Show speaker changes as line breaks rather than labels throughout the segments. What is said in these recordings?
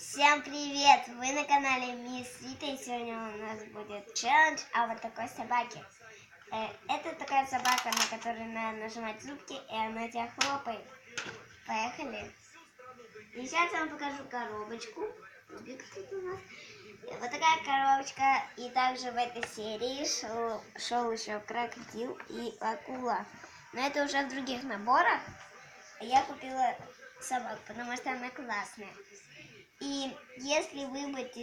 Всем привет! Вы на канале Мисс Вита, и сегодня у нас будет челлендж о вот такой собаке. Это такая собака, на которую надо нажимать зубки, и она тебя хлопает. Поехали! И сейчас я вам покажу коробочку. Вот такая коробочка. И также в этой серии шел еще крокодил и акула. Но это уже в других наборах. Я купила собаку, потому что она классная. И если выбрать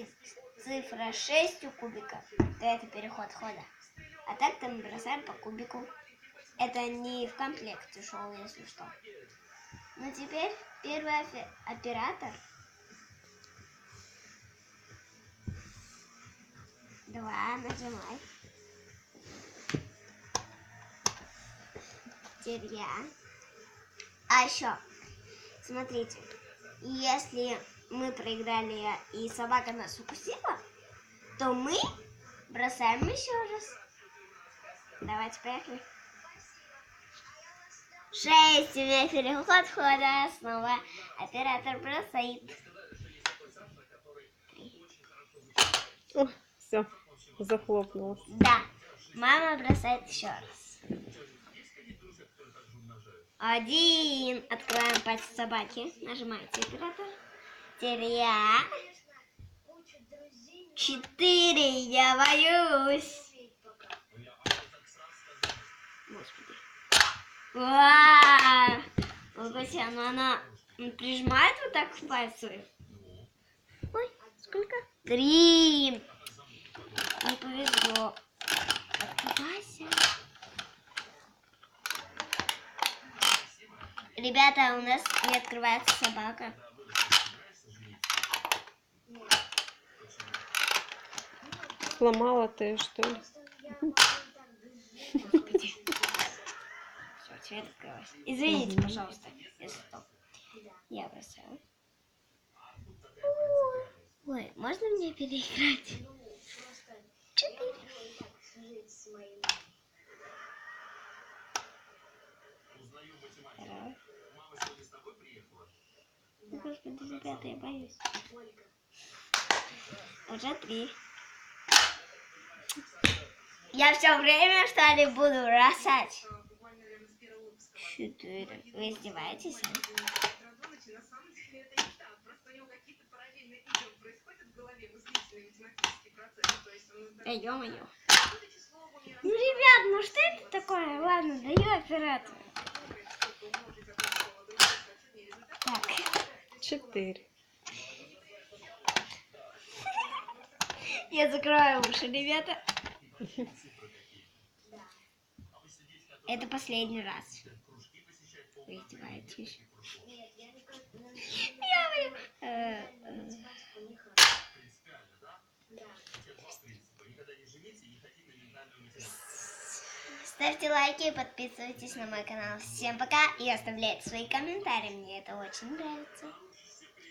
цифра 6 у кубика, то это переход хода. А так-то мы бросаем по кубику. Это не в комплекте шел, если что. Ну теперь первый оператор. 2, нажимай. Теперь я. А еще, смотрите, если мы проиграли и собака нас укусила, то мы бросаем еще раз. Давайте, поехали. 6, у меня переход хода. Снова оператор бросает. 3.
О, все, захлопнулось.
Да, мама бросает еще раз. 1. Открываем пальцы собаки. Нажимаете оператор. Теперь я. 4. Я боюсь. Господи. Вау! Укусила, но она прижимает вот так в пальцы. Ой, сколько? 3. Не повезло. Открывайся. Ребята, у нас не открывается собака.
Сломала ты, что ли?
Господи. Все, цвет открылась. Извините, пожалуйста, если что. Я бросаю. Ой, можно мне переиграть? 4. Господи, ребята, я боюсь. Уже 3. Я все время, что ли, буду бросать? 4. Вы издеваетесь? Ё-моё. Ну, ребят, ну что это такое? Ладно, даю оператору. Так.
4.
Я закрываю уши, ребята. Это последний раз. Вы издеваетесь? Ставьте лайки и подписывайтесь на мой канал. Всем пока и оставляйте свои комментарии. Мне это очень нравится.